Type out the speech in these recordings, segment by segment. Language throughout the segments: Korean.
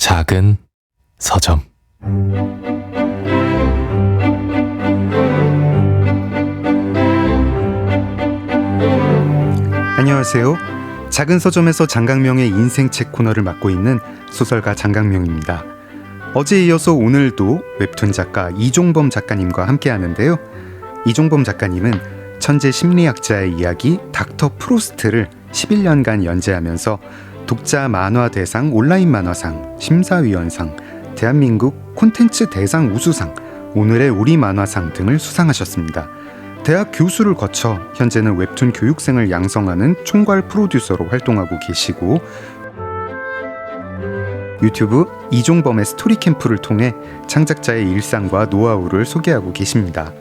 작은 서점. 안녕하세요. 작은 서점에서 장강명의 인생책 코너를 맡고 있는 소설가 장강명입니다. 어제에 이어서 오늘도 웹툰 작가 이종범 작가님과 함께 하는데요. 이종범 작가님은 천재 심리학자의 이야기 닥터 프로스트를 11년간 연재하면서 독자 만화 대상 온라인 만화상, 심사위원상, 대한민국 콘텐츠 대상 우수상, 오늘의 우리 만화상 등을 수상하셨습니다. 대학 교수를 거쳐 현재는 웹툰 교육생을 양성하는 총괄 프로듀서로 활동하고 계시고, 유튜브 이종범의 스토리 캠프를 통해 창작자의 일상과 노하우를 소개하고 계십니다.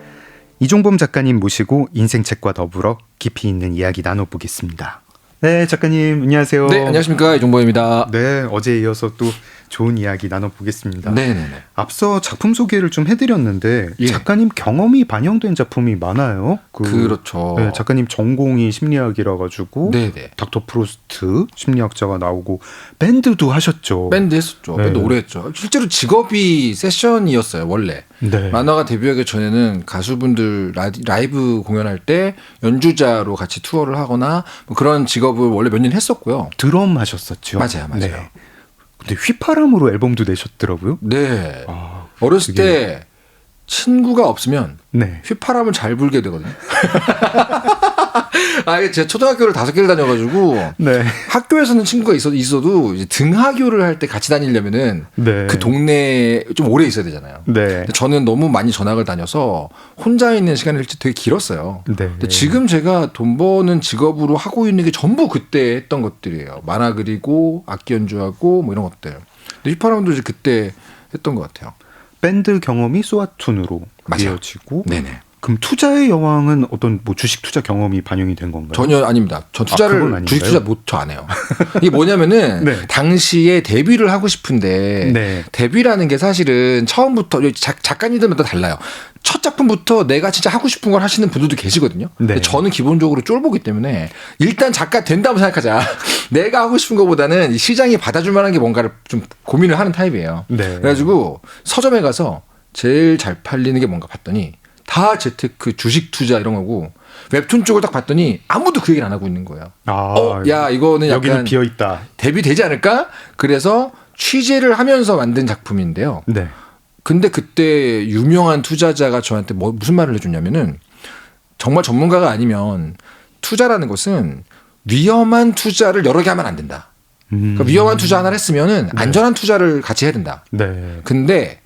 이종범 작가님 모시고 인생책과 더불어 깊이 있는 이야기 나눠보겠습니다. 네, 작가님 안녕하세요. 네, 안녕하십니까, 이종범입니다. 네, 어제에 이어서 또 좋은 이야기 나눠보겠습니다. 네네네. 앞서 작품 소개를 좀 해드렸는데 예. 작가님 경험이 반영된 작품이 많아요. 그렇죠. 네, 작가님 전공이 심리학이라 가지고 네네. 닥터 프로스트 심리학자가 나오고 밴드도 하셨죠. 밴드 했었죠. 네. 밴드 오래 했죠. 실제로 직업이 세션이었어요, 원래. 네. 만화가 데뷔하기 전에는 가수분들 라이브 공연할 때 연주자로 같이 투어를 하거나 뭐 그런 직업을 원래 몇 년 했었고요. 드럼 하셨었죠. 맞아요. 네. 근데 휘파람으로 앨범도 내셨더라고요. 네. 아, 어렸을 그게- 때 친구가 없으면 네. 휘파람을 잘 불게 되거든요. 이게 제가 초등학교를 5개를 다녀가지고 네. 학교에서는 친구가 있어도 이제 등하교를 할 때 같이 다니려면은 네. 그 동네에 좀 오래 있어야 되잖아요. 네. 근데 저는 너무 많이 전학을 다녀서 혼자 있는 시간이 되게 길었어요. 네. 근데 지금 제가 돈 버는 직업으로 하고 있는 게 전부 그때 했던 것들이에요. 만화 그리고 악기 연주하고 뭐 이런 것들. 근데 휘파람도 이제 그때 했던 것 같아요. 밴드 경험이 소아툰으로 맞아요. 이어지고. 네네. 그럼 투자의 여왕은 어떤 뭐 주식 투자 경험이 반영이 된 건가요? 전혀 아닙니다. 저 그건 투자를 아닌가요? 주식 투자 저 안 해요. 이게 뭐냐면은 네. 당시에 데뷔를 하고 싶은데 네. 데뷔라는 게 사실은 처음부터 작가님들마다 달라요. 첫 작품부터 내가 진짜 하고 싶은 걸 하시는 분들도 계시거든요. 네. 근데 저는 기본적으로 쫄보기 때문에 일단 작가 된다고 생각하자. 내가 하고 싶은 것보다는 이 시장이 받아줄 만한 게 뭔가를 좀 고민을 하는 타입이에요. 네. 그래가지고 서점에 가서 제일 잘 팔리는 게 뭔가 봤더니 다 재테크, 주식 투자 이런 거고 웹툰 쪽을 딱 봤더니 아무도 그 얘기를 안 하고 있는 거예요. 야 이거는 여기는 약간 비어 있다. 데뷔되지 않을까? 그래서 취재를 하면서 만든 작품인데요. 네. 근데 그때 유명한 투자자가 저한테 무슨 말을 해줬냐면은 정말 전문가가 아니면 투자라는 것은 위험한 투자를 여러 개 하면 안 된다. 그러니까 위험한 투자 하나를 했으면은 안전한 투자를 같이 해야 된다. 네. 근데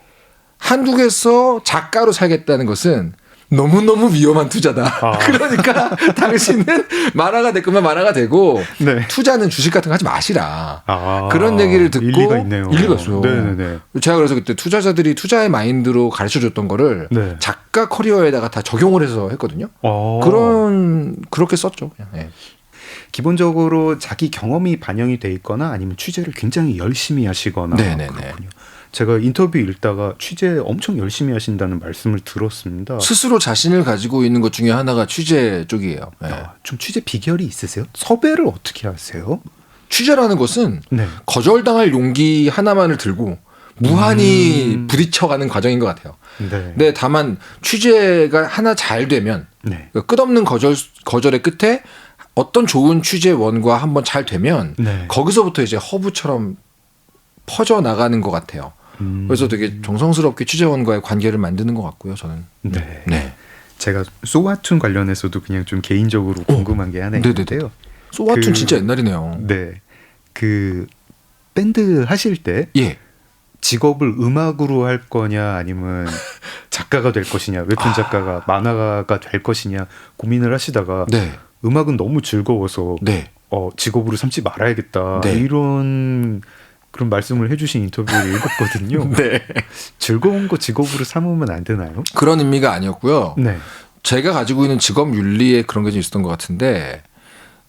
한국에서 작가로 살겠다는 것은 너무너무 위험한 투자다. 아. 그러니까 당신은 만화가 됐구만 만화가 되고 네. 투자는 주식 같은 거 하지 마시라. 아, 그런 얘기를 듣고 일리가 있네요. 일리가 있어요. 네네네. 제가 그래서 그때 투자자들이 투자의 마인드로 가르쳐줬던 거를 네. 작가 커리어에다가 다 적용을 해서 했거든요. 그렇게 썼죠. 그냥. 네. 기본적으로 자기 경험이 반영이 돼 있거나 아니면 취재를 굉장히 열심히 하시거나 네네네. 그렇군요. 제가 인터뷰 읽다가 취재 엄청 열심히 하신다는 말씀을 들었습니다. 스스로 자신을 가지고 있는 것 중에 하나가 취재 쪽이에요. 네. 좀 취재 비결이 있으세요? 섭외를 어떻게 하세요? 취재라는 것은 네. 거절당할 용기 하나만을 들고 무한히 부딪혀가는 과정인 것 같아요. 네. 근데 다만 취재가 하나 잘 되면 네. 끝없는 거절의 끝에 어떤 좋은 취재원과 한번 잘 되면 네. 거기서부터 이제 허브처럼 퍼져 나가는 것 같아요. 그래서 되게 정성스럽게 취재원과의 관계를 만드는 것 같고요. 저는. 네. 네. 제가 소아툰 관련해서도 그냥 좀 개인적으로 궁금한 게 하나 있는데요. 소아툰 진짜 옛날이네요. 네. 그 밴드 하실 때 예. 직업을 음악으로 할 거냐 아니면 작가가 될 것이냐 웹툰 작가가 만화가 될 것이냐 고민을 하시다가 네. 음악은 너무 즐거워서 네. 직업으로 삼지 말아야겠다 네. 이런 그런 말씀을 해주신 인터뷰를 읽었거든요. 네. 즐거운 거 직업으로 삼으면 안 되나요? 그런 의미가 아니었고요. 네. 제가 가지고 있는 직업 윤리에 그런 게 좀 있었던 것 같은데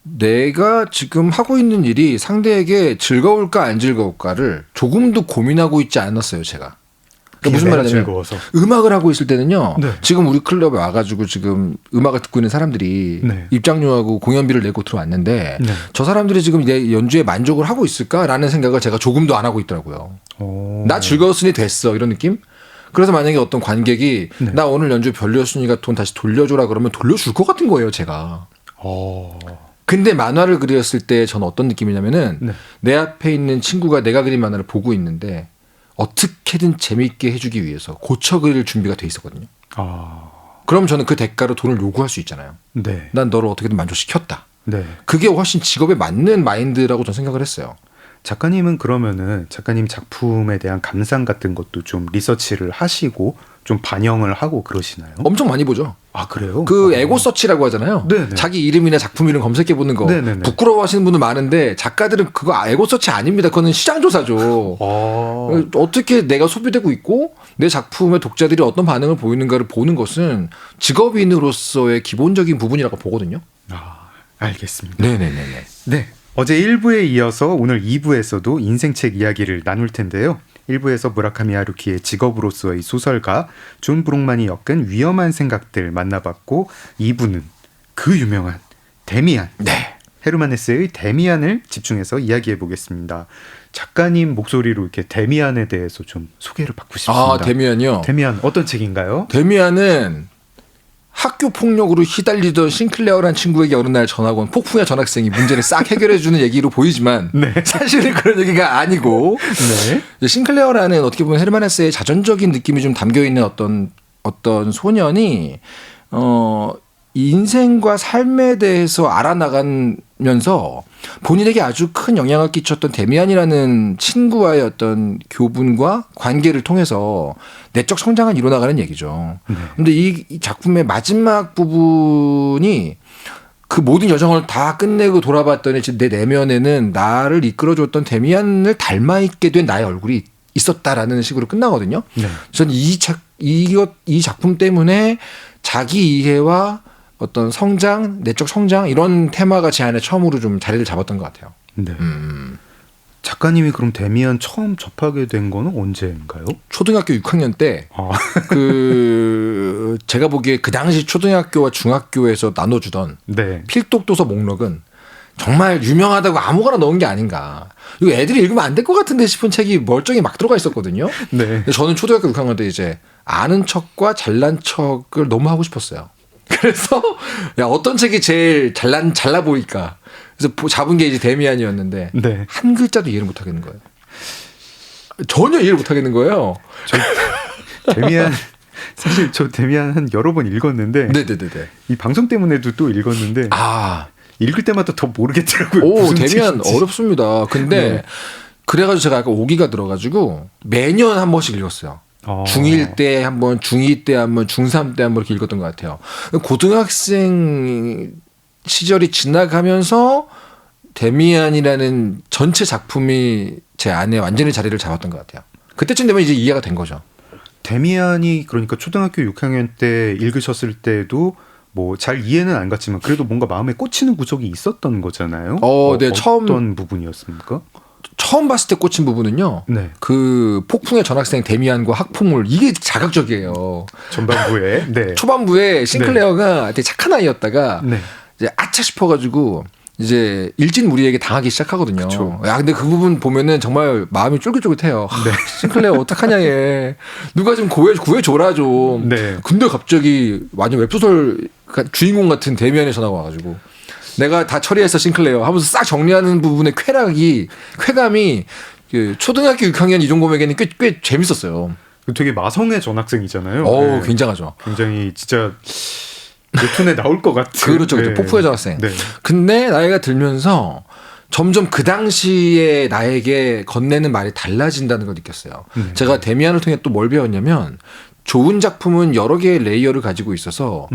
내가 지금 하고 있는 일이 상대에게 즐거울까 안 즐거울까를 조금도 고민하고 있지 않았어요, 제가. 그러니까 무슨 내가 말이냐면 즐거워서. 음악을 하고 있을 때는요. 네. 지금 우리 클럽에 와가지고 지금 음악을 듣고 있는 사람들이 네. 입장료하고 공연비를 내고 들어왔는데 네. 저 사람들이 지금 내 연주에 만족을 하고 있을까라는 생각을 제가 조금도 안 하고 있더라고요. 오. 나 즐거웠으니 됐어 이런 느낌? 그래서 만약에 어떤 관객이 네. 나 오늘 연주 별로였으니까 돈 다시 돌려줘라 그러면 돌려줄 것 같은 거예요 제가. 어. 근데 만화를 그렸을 때 저는 어떤 느낌이냐면은 네. 내 앞에 있는 친구가 내가 그린 만화를 보고 있는데 어떻게든 재미있게 해주기 위해서 고쳐 그릴 준비가 돼 있었거든요. 아. 그럼 저는 그 대가로 돈을 요구할 수 있잖아요. 네. 난 너를 어떻게든 만족시켰다. 네. 그게 훨씬 직업에 맞는 마인드라고 저는 생각을 했어요. 작가님은 그러면은 작가님 작품에 대한 감상 같은 것도 좀 리서치를 하시고 좀 반영을 하고 그러시나요? 엄청 많이 보죠. 아 그래요? 그 에고 서치라고 하잖아요. 네네. 자기 이름이나 작품 이름 검색해 보는 거 네네네. 부끄러워하시는 분들 많은데 작가들은 그거 에고 서치 아닙니다. 그거는 시장 조사죠. 어떻게 내가 소비되고 있고 내 작품의 독자들이 어떤 반응을 보이는가를 보는 것은 직업인으로서의 기본적인 부분이라고 보거든요. 아, 알겠습니다. 네네네네. 네. 어제 1부에 이어서 오늘 2부에서도 인생책 이야기를 나눌 텐데요. 1부에서 무라카미 하루키의 직업으로서의 소설가 존 브록만이 엮은 위험한 생각들 만나봤고 2부는 그 유명한 데미안, 네. 헤르만 헤세의 데미안을 집중해서 이야기해 보겠습니다. 작가님 목소리로 이렇게 데미안에 대해서 좀 소개를 받고 싶습니다. 아 데미안이요. 데미안 어떤 책인가요? 데미안은 학교 폭력으로 휘달리던 싱클레어라는 친구에게 어느 날 전학 온 폭풍의 전학생이 문제를 싹 해결해주는 얘기로 보이지만 네. 사실은 그런 얘기가 아니고 네. 싱클레어라는 어떻게 보면 헤르만 헤세의 자전적인 느낌이 좀 담겨 있는 어떤 소년이 인생과 삶에 대해서 알아나가면서 본인에게 아주 큰 영향을 끼쳤던 데미안이라는 친구와의 어떤 교분과 관계를 통해서 내적 성장을 이뤄나가는 얘기죠. 근데 이 작품의 마지막 부분이 그 모든 여정을 다 끝내고 돌아봤더니 내 내면에는 나를 이끌어줬던 데미안을 닮아있게 된 나의 얼굴이 있었다라는 식으로 끝나거든요. 네. 저는 이 작품 때문에 자기 이해와 어떤 성장, 내적 성장 이런 테마가 제 안에 처음으로 좀 자리를 잡았던 것 같아요. 네. 작가님이 그럼 데미안 처음 접하게 된 거는 언제인가요? 초등학교 6학년 때 아. 제가 보기에 그 당시 초등학교와 중학교에서 나눠주던 네. 필독 도서 목록은 정말 유명하다고 아무거나 넣은 게 아닌가. 이거 애들이 읽으면 안 될 것 같은데 싶은 책이 멀쩡히 막 들어가 있었거든요. 네. 근데 저는 초등학교 6학년 때 이제 아는 척과 잘난 척을 너무 하고 싶었어요. 그래서 야 어떤 책이 제일 잘나 보일까. 그래서 잡은 게 이제 데미안이었는데 네. 한 글자도 이해를 못 하겠는 거예요. 전혀 이해를 못 하겠는 거예요. 데미안 사실 저 데미안 한 여러 번 읽었는데 네네네네. 이 방송 때문에도 또 읽었는데 아, 읽을 때마다 더 모르겠더라고요. 오 무슨 데미안 책인지. 어렵습니다. 근데 네. 그래가지고 제가 약간 오기가 들어가지고 매년 한 번씩 읽었어요. 중1 때 한 번, 중2 때 한 번, 중3 때 한 번 이렇게 읽었던 것 같아요. 고등학생 시절이 지나가면서 데미안이라는 전체 작품이 제 안에 완전히 자리를 잡았던 것 같아요. 그때쯤 되면 이제 이해가 된 거죠. 데미안이 그러니까 초등학교 6학년 때 읽으셨을 때도 뭐 잘 이해는 안 갔지만 그래도 뭔가 마음에 꽂히는 구석이 있었던 거잖아요. 네, 어떤 부분이었습니까? 처음 봤을 때 꽂힌 부분은요. 네. 그 폭풍의 전학생 데미안과 학풍물 이게 자극적이에요. 전반부에 네. 초반부에 싱클레어가 되게 착한 아이였다가 네. 이제 아차 싶어가지고 이제 일진무리에게 당하기 시작하거든요. 그쵸. 야, 근데 그 부분 보면은 정말 마음이 쫄깃쫄깃해요. 네. 싱클레어 어떡하냐 얘. 누가 좀 구해줘라 좀. 네. 근데 갑자기 완전 웹소설 주인공 같은 데미안의 전화가 와가지고 내가 다 처리했어 싱클레어 하면서 싹 정리하는 부분의 쾌감이 그 초등학교 6학년 이종범에게는 꽤 재밌었어요. 되게 마성의 전학생이잖아요. 네. 굉장하죠. 굉장히 진짜 웹툰에 나올 것 같은. 그렇죠. 네. 폭포의 전학생. 네. 근데 나이가 들면서 점점 그 당시에 나에게 건네는 말이 달라진다는 걸 느꼈어요. 제가 데미안을 통해 또 뭘 배웠냐면 좋은 작품은 여러 개의 레이어를 가지고 있어서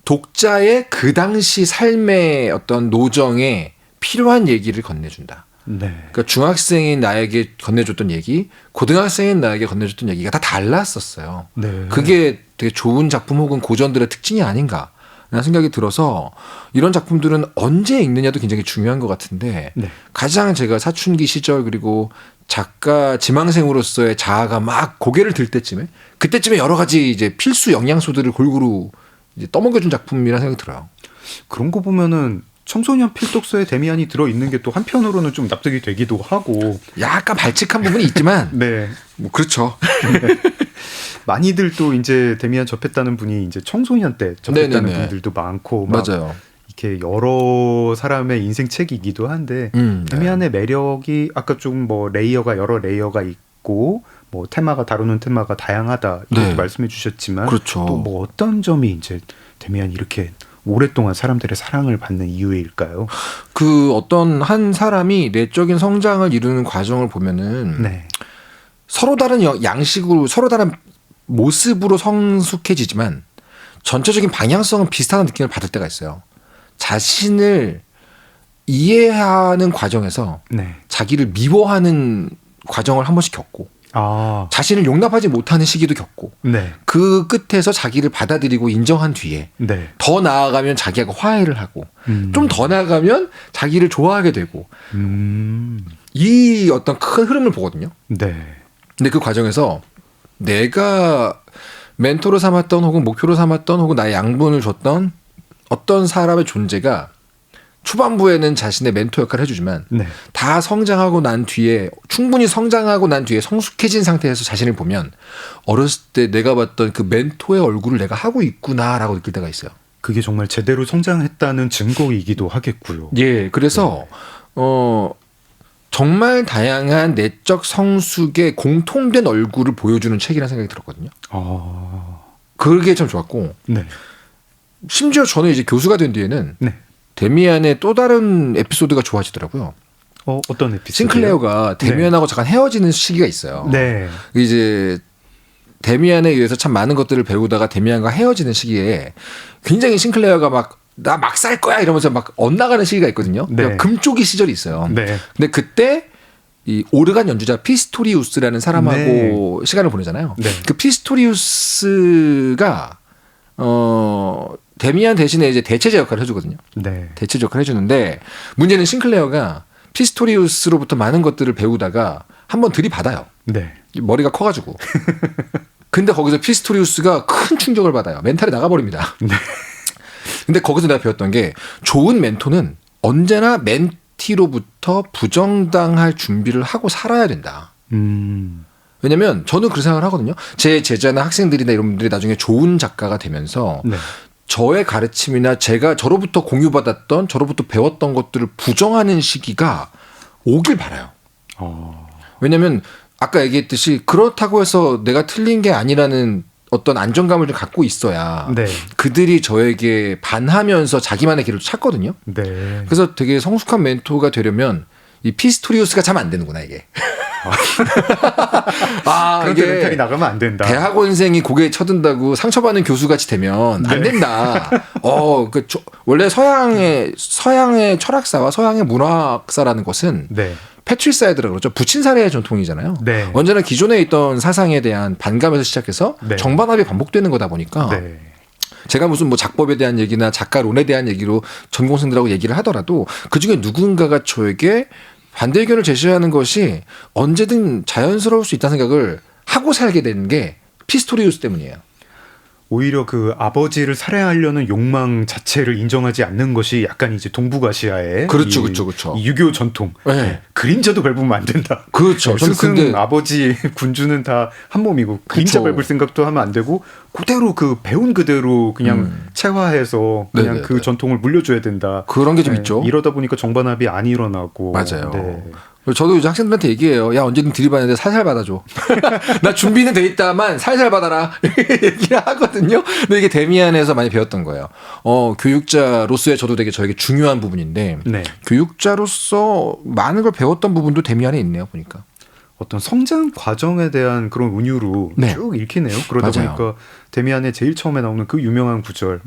독자의 그 당시 삶의 어떤 노정에 필요한 얘기를 건네준다. 네. 그러니까 중학생인 나에게 건네줬던 얘기, 고등학생인 나에게 건네줬던 얘기가 다 달랐었어요. 네. 그게 되게 좋은 작품 혹은 고전들의 특징이 아닌가라는 생각이 들어서 이런 작품들은 언제 읽느냐도 굉장히 중요한 것 같은데 네. 가장 제가 사춘기 시절 그리고 작가 지망생으로서의 자아가 막 고개를 들 때쯤에 그때쯤에 여러 가지 이제 필수 영양소들을 골고루 이제 떠먹여준 작품이라는 생각이 들어요. 그런 거 보면은 청소년 필독서에 데미안이 들어있는 게 또 한편으로는 좀 납득이 되기도 하고 약간 발칙한 부분이 있지만 네. 뭐 그렇죠. 많이들 또 이제 데미안 접했다는 분이 이제 청소년 때 접했다는 네네네. 분들도 많고 막 맞아요. 이렇게 여러 사람의 인생 책이기도 한데 네. 데미안의 매력이 아까 좀 뭐 레이어가 여러 레이어가 있고 뭐 테마가 다루는 테마가 다양하다 이렇게 네. 말씀해 주셨지만 그렇죠. 또 뭐 어떤 점이 이제 데미안이 이렇게 오랫동안 사람들의 사랑을 받는 이유일까요? 그 어떤 한 사람이 내적인 성장을 이루는 과정을 보면은 네. 서로 다른 양식으로 서로 다른 모습으로 성숙해지지만 전체적인 방향성은 비슷한 느낌을 받을 때가 있어요. 자신을 이해하는 과정에서 네. 자기를 미워하는 과정을 한 번씩 겪고 아, 자신을 용납하지 못하는 시기도 겪고 네. 그 끝에서 자기를 받아들이고 인정한 뒤에 네. 더 나아가면 자기하고 화해를 하고 좀 더 나아가면 자기를 좋아하게 되고 이 어떤 큰 흐름을 보거든요. 네. 근데 그 과정에서 내가 멘토로 삼았던 혹은 목표로 삼았던 혹은 나의 양분을 줬던 어떤 사람의 존재가 초반부에는 자신의 멘토 역할을 해주지만 네. 다 성장하고 난 뒤에 충분히 성장하고 난 뒤에 성숙해진 상태에서 자신을 보면 어렸을 때 내가 봤던 그 멘토의 얼굴을 내가 하고 있구나라고 느낄 때가 있어요. 그게 정말 제대로 성장했다는 증거이기도 하겠고요. 예, 그래서 정말 다양한 내적 성숙의 공통된 얼굴을 보여주는 책이라는 생각이 들었거든요. 아, 그게 참 좋았고 네. 심지어 저는 이제 교수가 된 뒤에는 네. 데미안의 또 다른 에피소드가 좋아지더라고요. 어떤 에피소드? 싱클레어가 데미안하고 잠깐 헤어지는 시기가 있어요. 네. 이제 데미안에 의해서 참 많은 것들을 배우다가 데미안과 헤어지는 시기에 굉장히 싱클레어가 막 나 막 살 거야 이러면서 막 엇나가는 시기가 있거든요. 네. 금쪽이 시절이 있어요. 네. 근데 그때 이 오르간 연주자 피스토리우스라는 사람하고 시간을 보내잖아요. 네. 그 피스토리우스가 데미안 대신에 이제 대체제 역할을 해주거든요. 네. 대체제 역할을 해주는데 문제는 싱클레어가 피스토리우스로부터 많은 것들을 배우다가 한번 들이받아요. 네. 머리가 커가지고. 근데 거기서 피스토리우스가 큰 충격을 받아요. 멘탈이 나가버립니다. 네. 근데 거기서 내가 배웠던 게 좋은 멘토는 언제나 멘티로부터 부정당할 준비를 하고 살아야 된다. 왜냐면 저는 그런 생각을 하거든요. 제 제자나 학생들이나 이런 분들이 나중에 좋은 작가가 되면서 네. 저의 가르침이나 제가 저로부터 공유받았던 저로부터 배웠던 것들을 부정하는 시기가 오길 바라요. 왜냐면 아까 얘기했듯이 그렇다고 해서 내가 틀린 게 아니라는 어떤 안정감을 좀 갖고 있어야 네. 그들이 저에게 반하면서 자기만의 길을 찾거든요. 네. 그래서 되게 성숙한 멘토가 되려면 이 피스토리우스가 참 안 되는구나 이게. 그런데 멘탈이 나가면 안 된다. 대학원생이 고개에 쳐든다고 상처받는 교수같이 되면 안 된다. 원래 서양의 철학사와 서양의 문학사라는 것은 네. 패트리사이드라고 그러죠. 부친 사례의 전통이잖아요. 네. 언제나 기존에 있던 사상에 대한 반감에서 시작해서 네. 정반합이 반복되는 거다 보니까 네. 제가 무슨 뭐 작법에 대한 얘기나 작가론에 대한 얘기로 전공생들하고 얘기를 하더라도 그중에 누군가가 저에게 반대 의견을 제시하는 것이 언제든 자연스러울 수 있다는 생각을 하고 살게 된 게 피스토리우스 때문이에요. 오히려 그 아버지를 살해하려는 욕망 자체를 인정하지 않는 것이 약간 이제 동북아시아의 그렇죠. 이 유교 전통. 네. 그림자도 밟으면 안 된다. 그렇죠. 저는 스승, 근데 아버지, 군주는 다 한 몸이고 그림자 그쵸. 밟을 생각도 하면 안 되고 그대로 그 배운 그대로 그냥 체화해서 그냥 네네네. 그 전통을 물려줘야 된다. 그런 게 좀 네, 있죠. 이러다 보니까 정반합이 안 일어나고. 맞아요. 네. 저도 이제 학생들한테 얘기해요. 야, 언제든 들이받는데 살살 받아줘. 나 준비는 돼 있다만 살살 받아라. 얘기를 하거든요. 근데 이게 데미안에서 많이 배웠던 거예요. 교육자로서의 저도 되게 저에게 중요한 부분인데 네. 교육자로서 많은 걸 배웠던 부분도 데미안에 있네요. 보니까. 어떤 성장 과정에 대한 그런 은유로 네. 쭉 읽히네요. 그러다 맞아요. 보니까 데미안의 제일 처음에 나오는 그 유명한 구절,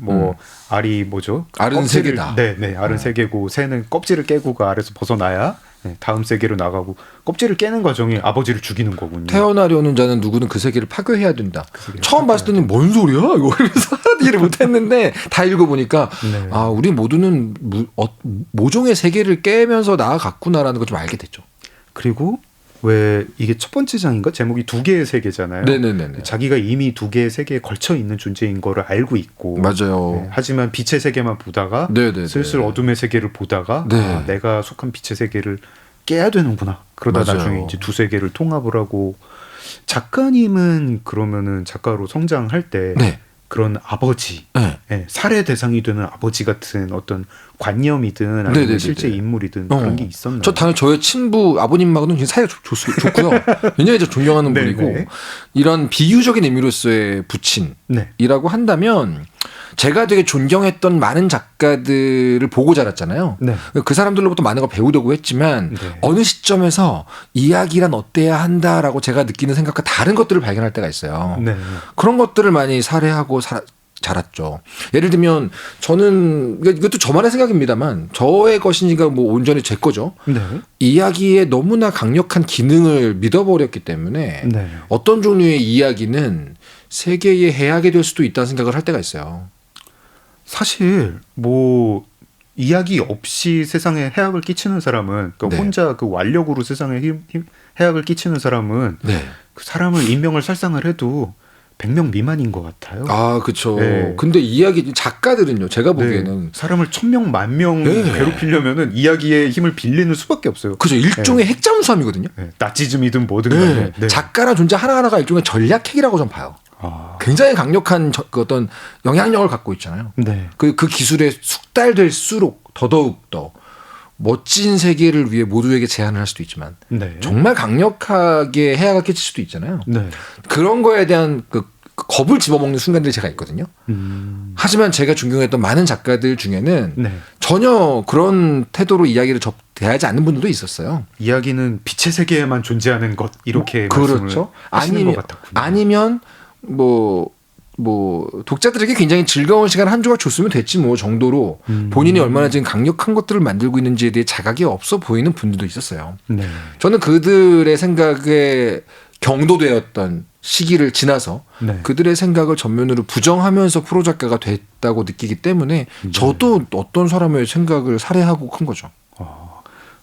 알이 뭐죠? 알은 껍질을- 세 개다. 네, 알은 세 개고 새는 껍질을 깨고 그 알에서 벗어나야 다음 세계로 나가고 껍질을 깨는 과정이 아버지를 죽이는 거군요. 태어나려는 자는 누구는 그 세계를 파괴해야 된다. 세계를 처음 봤을 때는 뭔 소리야? 이거 이러면서 알아듣지를 못했는데 다 읽어보니까 네. 우리 모두는 모종의 세계를 깨면서 나아갔구나라는 걸 좀 알게 됐죠. 그리고 왜 이게 첫 번째 장인가 제목이 두 개의 세계잖아요. 네네네. 자기가 이미 두 개의 세계에 걸쳐 있는 존재인 거를 알고 있고, 맞아요. 네, 하지만 빛의 세계만 보다가 네네네. 슬슬 어둠의 세계를 보다가 네. 아, 내가 속한 빛의 세계를 깨야 되는구나. 그러다 맞아요. 나중에 이제 두 세계를 통합을 하고 작가님은 그러면은 작가로 성장할 때 네. 그런 아버지, 네. 예, 살해 대상이 되는 아버지 같은 어떤 관념이든 아니면 네네네네. 실제 인물이든 그런 게 있었나요? 저 당연히 저의 친부 아버님하고는 굉장히 사이가 좋고요. 굉장히 저 존경하는 네네. 분이고 이런 비유적인 의미로서의 부친이라고 네. 한다면 제가 되게 존경했던 많은 작가들을 보고 자랐잖아요. 네. 그 사람들로부터 많은 걸 배우려고 했지만 네. 어느 시점에서 이야기란 어때야 한다라고 제가 느끼는 생각과 다른 것들을 발견할 때가 있어요. 네. 그런 것들을 많이 살해하고 자랐죠. 예를 들면 저는 이것도 저만의 생각입니다만 저의 것이니까 뭐 온전히 제 거죠. 네. 이야기에 너무나 강력한 기능을 믿어버렸기 때문에 네. 어떤 종류의 이야기는 세계의 해악이 될 수도 있다는 생각을 할 때가 있어요. 사실 뭐 이야기 없이 세상에 해악을 끼치는 사람은 그러니까 네. 혼자 그 완력으로 세상에 해악을 끼치는 사람은 네. 그 사람을 인명을 살상을 해도 100명 미만인 것 같아요. 아, 그렇죠. 네. 근데 이야기 작가들은요. 제가 보기에는 네. 사람을 1000명, 10,000명 네. 괴롭히려면은 이야기의 힘을 빌리는 수밖에 없어요. 그죠. 일종의 핵잠수함이거든요. 네. 나치즘이든 뭐든 네. 간에. 네. 작가란 존재 하나하나가 일종의 전략핵이라고 좀 봐요. 아. 굉장히 강력한 그 어떤 영향력을 갖고 있잖아요. 네. 그 기술에 숙달될수록 더더욱 더 멋진 세계를 위해 모두에게 제안을 할 수도 있지만 네. 정말 강력하게 해악을 끼칠 수도 있잖아요. 네. 그런 거에 대한 그 겁을 집어먹는 순간들이 제가 있거든요. 하지만 제가 존경했던 많은 작가들 중에는 네. 전혀 그런 태도로 이야기를 대하지 않는 분들도 있었어요. 이야기는 빛의 세계에만 존재하는 것 이렇게 그렇죠. 말씀을 하시는 것 같았군요. 아니면 뭐 독자들에게 굉장히 즐거운 시간 한 조각 줬으면 됐지 뭐 정도로 본인이 얼마나 지금 강력한 것들을 만들고 있는지에 대해 자각이 없어 보이는 분들도 있었어요. 네. 저는 그들의 생각에 경도되었던 시기를 지나서 네. 그들의 생각을 전면으로 부정하면서 프로 작가가 됐다고 느끼기 때문에 저도 어떤 사람의 생각을 살해하고 큰 거죠.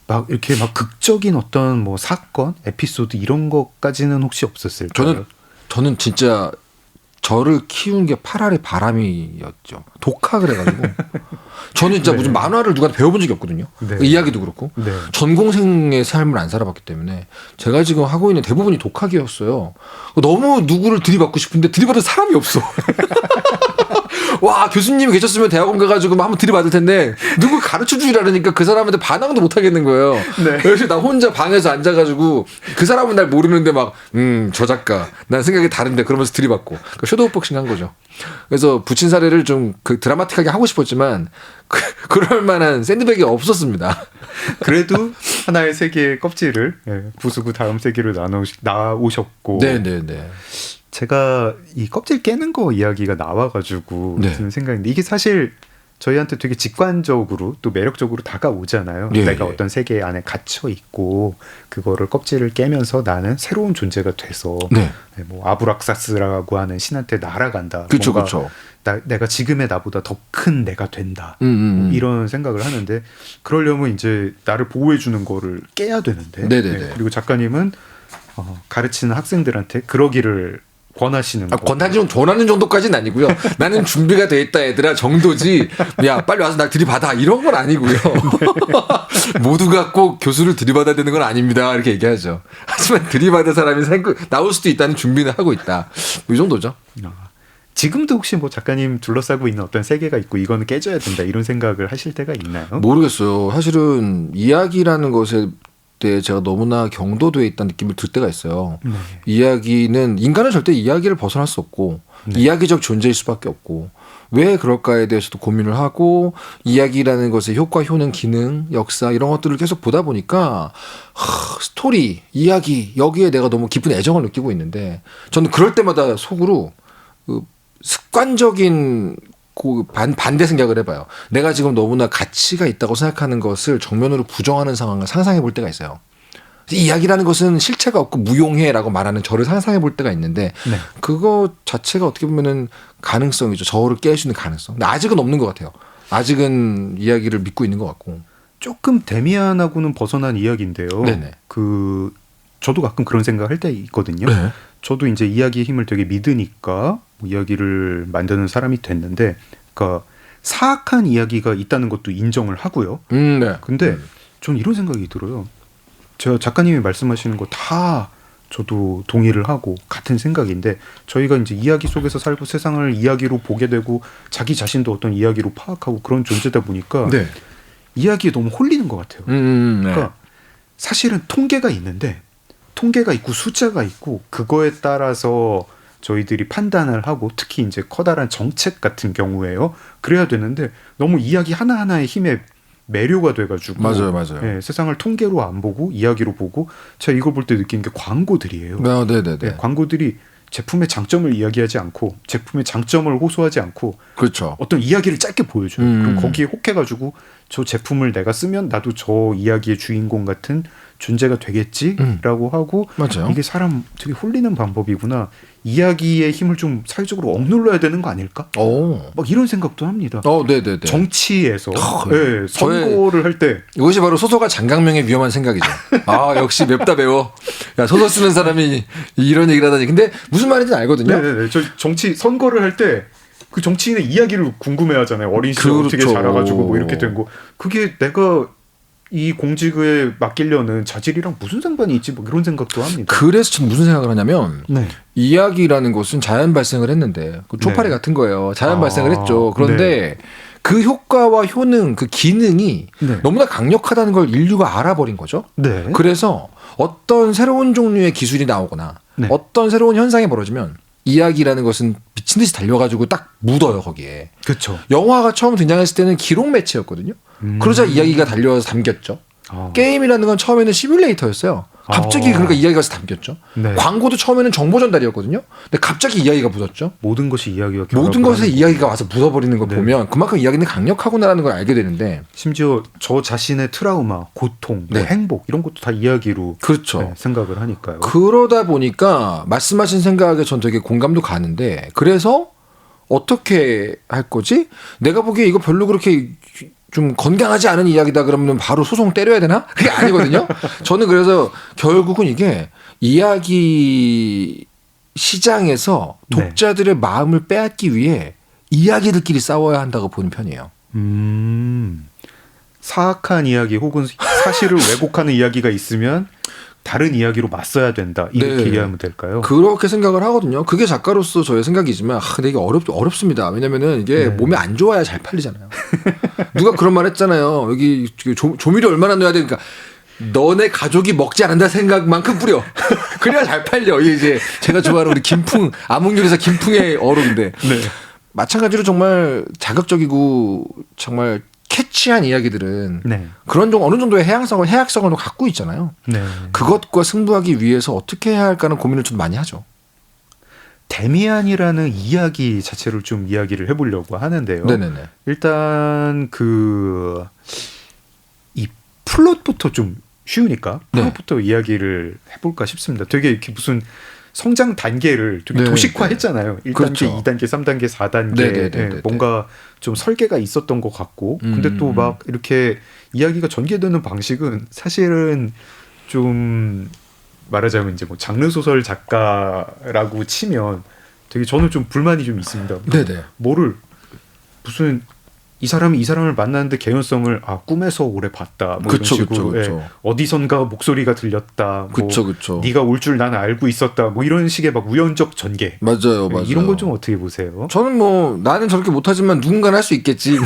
막 이렇게 막 극적인 어떤 뭐 사건, 에피소드 이런 것까지는 혹시 없었을까요? 저는 진짜 저를 키운 게 8알의 바람이었죠. 독학을 해가지고 저는 진짜 네. 무슨 만화를 누가 배워본 적이 없거든요. 네. 그 이야기도 그렇고 네. 전공생의 삶을 안 살아봤기 때문에 제가 지금 하고 있는 대부분이 독학이었어요. 너무 누구를 들이받고 싶은데 들이받을 사람이 없어. 와, 교수님이 계셨으면 대학원 가가지고 막 한번 들이받을 텐데 누구 가르쳐 주라니까 그 사람한테 반항도 못 하겠는 거예요. 네. 그래서 나 혼자 방에서 앉아가지고 그 사람은 날 모르는데 막 저 작가 난 생각이 다른데 그러면서 들이받고 그러니까 섀도우 복싱 한 거죠. 그래서 부친 사례를 좀 그 드라마틱하게 하고 싶었지만 그럴 만한 샌드백이 없었습니다. 그래도 하나의 세계의 껍질을 부수고 다음 세계로 나오셨고 네네네. 제가 이 껍질 깨는 거 이야기가 나와가지고 네. 드는 생각인데 이게 사실 저희한테 되게 직관적으로 또 매력적으로 다가오잖아요. 예, 내가 예. 어떤 세계 안에 갇혀 있고 그거를 껍질을 깨면서 나는 새로운 존재가 돼서 네. 뭐 아브락사스라고 하는 신한테 날아간다. 그렇죠, 뭔가 그렇죠. 내가 지금의 나보다 더 큰 내가 된다. 이런 생각을 하는데 그러려면 이제 나를 보호해 주는 거를 깨야 되는데 네네네. 그리고 작가님은 가르치는 학생들한테 그러기를 권하시는 거. 권하는 정도까지는 아니고요. 나는 준비가 돼 있다 얘들아 정도지. 야 빨리 와서 날 들이받아 이런 건 아니고요. 모두가 꼭 교수를 들이받아야 되는 건 아닙니다. 이렇게 얘기하죠. 하지만 들이받을 사람이 나올 수도 있다는 준비는 하고 있다. 이 정도죠. 지금도 혹시 뭐 작가님 둘러싸고 있는 어떤 세계가 있고 이거는 깨져야 된다 이런 생각을 하실 때가 있나요? 모르겠어요. 사실은 이야기라는 것에 대해 제가 너무나 경도되어 있다는 느낌을 들 때가 있어요. 네. 이야기는 인간은 절대 이야기를 벗어날 수 없고 네. 이야기적 존재일 수밖에 없고 왜 그럴까에 대해서도 고민을 하고 이야기라는 것의 효과, 효능, 기능, 역사 이런 것들을 계속 보다 보니까 스토리, 이야기 여기에 내가 너무 깊은 애정을 느끼고 있는데 저는 그럴 때마다 속으로 습관적인 반대 생각을 해봐요. 내가 지금 너무나 가치가 있다고 생각하는 것을 정면으로 부정하는 상황을 상상해 볼 때가 있어요. 이야기라는 것은 실체가 없고 무용해라고 말하는 저를 상상해 볼 때가 있는데 네. 그거 자체가 어떻게 보면은 가능성이죠. 저를 깰 수 있는 가능성. 근데 아직은 없는 것 같아요. 아직은 이야기를 믿고 있는 것 같고. 조금 데미안하고는 벗어난 이야기인데요. 네네. 그 저도 가끔 그런 생각 할 때 있거든요. 네. 저도 이제 이야기의 힘을 되게 믿으니까 뭐 이야기를 만드는 사람이 됐는데, 그러니까 사악한 이야기가 있다는 것도 인정을 하고요. 네. 근데 전 이런 생각이 들어요. 제가 작가님이 말씀하시는 거 다 저도 동의를 하고 같은 생각인데, 저희가 이제 이야기 속에서 살고 세상을 이야기로 보게 되고 자기 자신도 어떤 이야기로 파악하고 그런 존재다 보니까 네. 이야기에 너무 홀리는 것 같아요. 네. 그러니까 사실은 통계가 있는데, 통계가 있고 숫자가 있고 그거에 따라서 저희들이 판단을 하고, 특히 이제 커다란 정책 같은 경우에요. 그래야 되는데 너무 이야기 하나하나의 힘에 매료가 돼가지고 맞아요. 예, 세상을 통계로 안 보고 이야기로 보고, 제가 이걸 볼 때 느끼는 게 광고들이에요. 네네네. 예, 광고들이 제품의 장점을 이야기하지 않고 제품의 장점을 호소하지 않고 그렇죠. 어떤 이야기를 짧게 보여줘요. 그럼 거기에 혹해가지고 저 제품을 내가 쓰면 나도 저 이야기의 주인공 같은 존재가 되겠지라고 하고, 맞아요. 이게 사람 되게 홀리는 방법이구나. 이야기의 힘을 좀 사회적으로 억눌러야 되는 거 아닐까? 오. 막 이런 생각도 합니다. 네네네. 정치에서 예, 선거를 할 때 이것이 바로 소설가 장강명의 위험한 생각이죠. 아, 역시 맵다 매워. 야, 소설 쓰는 사람이 이런 얘기를 하다니. 근데 무슨 말인지 알거든요. 네네네. 저 정치 선거를 할 때 그 정치인의 이야기를 궁금해하잖아요. 어린 시절 그렇죠. 어떻게 자라가지고 뭐 이렇게 된 거. 그게 내가 이 공직에 맡기려는 자질이랑 무슨 상관이 있지? 뭐 이런 생각도 합니다. 그래서 전 무슨 생각을 하냐면 네. 이야기라는 것은 자연 발생을 했는데 그 초파리 네. 같은 거예요. 자연 아, 발생을 했죠. 그런데 그 효과와 효능, 그 기능이 네. 너무나 강력하다는 걸 인류가 알아버린 거죠. 네. 그래서 어떤 새로운 종류의 기술이 나오거나 네. 어떤 새로운 현상이 벌어지면 이야기라는 것은 미친 듯이 달려가지고 딱 묻어요, 거기에. 그렇죠. 영화가 처음 등장했을 때는 기록 매체였거든요. 그러자 이야기가 달려서 담겼죠. 게임이라는 건 처음에는 시뮬레이터였어요. 갑자기 그러니까 이야기가 담겼죠. 네. 광고도 처음에는 정보 전달이었거든요. 근데 갑자기 이야기가 묻었죠. 모든 것이 이야기가 모든 것에 결합을 이야기가 와서 묻어버리는 걸 네. 보면 그만큼 이야기는 강력하구나라는 걸 알게 되는데. 심지어 저 자신의 트라우마, 고통, 뭐 네. 행복 이런 것도 다 이야기로 그렇죠. 네, 생각을 하니까요. 그러다 보니까 말씀하신 생각에 전 되게 공감도 가는데, 그래서 어떻게 할 거지? 내가 보기에 이거 별로 그렇게 좀 건강하지 않은 이야기다 그러면 바로 소송 때려야 되나? 그게 아니거든요. 저는 그래서 결국은 이게 이야기 시장에서 독자들의 마음을 빼앗기 위해 이야기들끼리 싸워야 한다고 보는 편이에요. 사악한 이야기 혹은 사실을 왜곡하는 이야기가 있으면 다른 이야기로 맞서야 된다. 이렇게 네. 이해하면 될까요? 그렇게 생각을 하거든요. 그게 작가로서 저의 생각이지만 근데 이게 어렵습니다. 왜냐면은 이게 네. 몸에 안 좋아야 잘 팔리잖아요. 누가 그런 말 했잖아요. 여기 조미료 얼마나 넣어야 되니까 너네 가족이 먹지 않는다 생각만큼 뿌려. 그래야 잘 팔려. 이게 이제 제가 좋아하는 우리 김풍, 암흑요리사 김풍의 어록인데. 네. 마찬가지로 정말 자극적이고 정말 캐치한 이야기들은 네. 그런 어느 정도의 해악성을 갖고 있잖아요. 네. 그것과 승부하기 위해서 어떻게 해야 할까는 고민을 좀 많이 하죠. 데미안이라는 이야기 자체를 좀 이야기를 해보려고 하는데요. 네네네. 일단 이 플롯부터 좀 쉬우니까 플롯부터 이야기를 해볼까 싶습니다. 되게 이렇게 무슨 성장 단계를 되게 네, 도식화했잖아요. 1단계, 그렇죠. 2단계, 3단계, 4단계 네. 뭔가 좀 설계가 있었던 것 같고 근데 또 막 이렇게 이야기가 전개되는 방식은 사실은 좀 말하자면 이제 뭐 장르 소설 작가라고 치면 되게 저는 좀 불만이 좀 있습니다. 네네. 뭐를 무슨 이 사람을 만났는데 개연성을 꿈에서 오래 봤다. 뭐 그쵸, 이런 식으로 그쵸. 예, 어디선가 목소리가 들렸다. 뭐 그쵸. 네가 올 줄 나는 알고 있었다. 뭐 이런 식의 막 우연적 전개. 맞아요. 예, 이런 건 좀 어떻게 보세요? 저는 뭐 나는 저렇게 못하지만 누군가는 할 수 있겠지.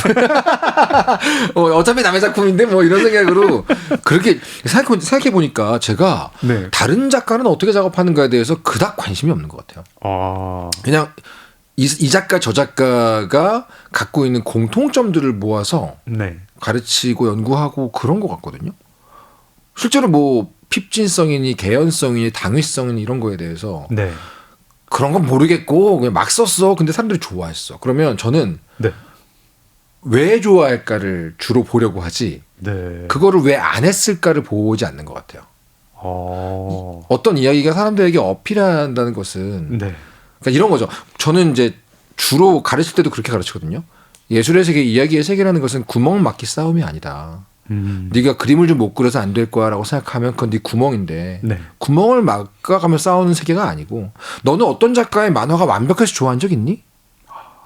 어차피 남의 작품인데 뭐 이런 생각으로 그렇게 생각해 보니까 제가 네. 다른 작가는 어떻게 작업하는가에 대해서 그닥 관심이 없는 것 같아요. 그냥 이 작가 저 작가가 갖고 있는 공통점들을 모아서 네. 가르치고 연구하고 그런 것 같거든요. 실제로 뭐 핍진성이니 개연성이니 당위성이니 이런 거에 대해서 네. 그런 건 모르겠고 그냥 막 썼어. 근데 사람들이 좋아했어. 그러면 저는 네. 왜 좋아할까를 주로 보려고 하지 네. 그거를 왜 안 했을까를 보지 않는 것 같아요. 어떤 이야기가 사람들에게 어필한다는 것은 네. 그러니까 이런 거죠. 저는 이제 주로 가르칠 때도 그렇게 가르치거든요. 예술의 세계, 이야기의 세계라는 것은 구멍 막기 싸움이 아니다. 네가 그림을 좀 못 그려서 안 될 거야라고 생각하면 그건 네 구멍인데 네. 구멍을 막아가며 싸우는 세계가 아니고 너는 어떤 작가의 만화가 완벽해서 좋아한 적 있니?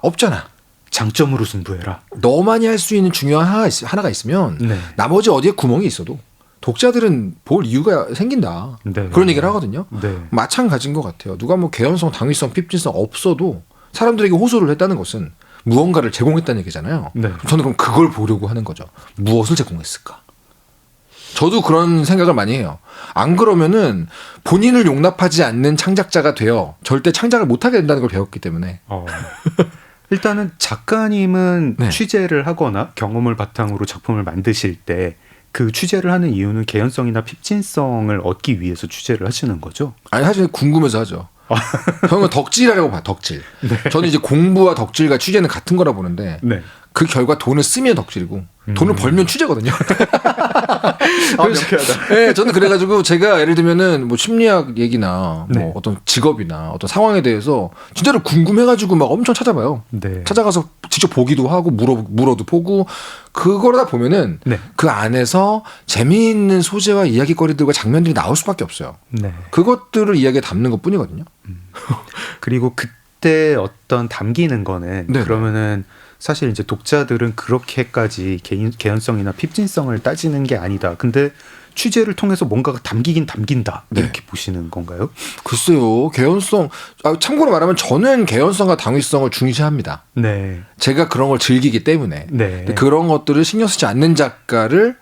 없잖아. 장점으로 승부해라. 너만이 할 수 있는 중요한 하나가 있으면 네. 나머지 어디에 구멍이 있어도 독자들은 볼 이유가 생긴다. 네. 그런 얘기를 하거든요. 네. 마찬가지인 것 같아요. 누가 뭐 개연성, 당위성, 핍진성 없어도 사람들에게 호소를 했다는 것은 무언가를 제공했다는 얘기잖아요. 네. 저는 그럼 그걸 보려고 하는 거죠. 무엇을 제공했을까? 저도 그런 생각을 많이 해요. 안 그러면은 본인을 용납하지 않는 창작자가 되어 절대 창작을 못하게 된다는 걸 배웠기 때문에. 일단은 작가님은 네. 취재를 하거나 경험을 바탕으로 작품을 만드실 때 그 취재를 하는 이유는 개연성이나 핍진성을 얻기 위해서 취재를 하시는 거죠? 아니 사실 궁금해서 하죠. 저는 덕질이라고 봐요. 덕질. 저는 이제 공부와 덕질과 취재는 같은 거라 보는데 네. 그 결과 돈을 쓰면 덕질이고 돈을 벌면 취재거든요. 명쾌하다. 네, 저는 그래가지고 제가 예를 들면은 뭐 심리학 얘기나 뭐 네. 어떤 직업이나 어떤 상황에 대해서 진짜로 궁금해가지고 막 엄청 찾아봐요. 네. 찾아가서 직접 보기도 하고 물어도 보고 그거다 보면은 네. 그 안에서 재미있는 소재와 이야기거리들과 장면들이 나올 수밖에 없어요. 네. 그것들을 이야기에 담는 것 뿐이거든요. 그리고 그때 어떤 담기는 거는 네. 그러면은 사실 이제 독자들은 그렇게까지 개연성이나 핍진성을 따지는 게 아니다. 근데 취재를 통해서 뭔가가 담기긴 담긴다. 네. 이렇게 보시는 건가요? 글쎄요. 개연성. 참고로 말하면 저는 개연성과 당위성을 중시합니다. 네. 제가 그런 걸 즐기기 때문에. 네. 근데 그런 것들을 신경 쓰지 않는 작가를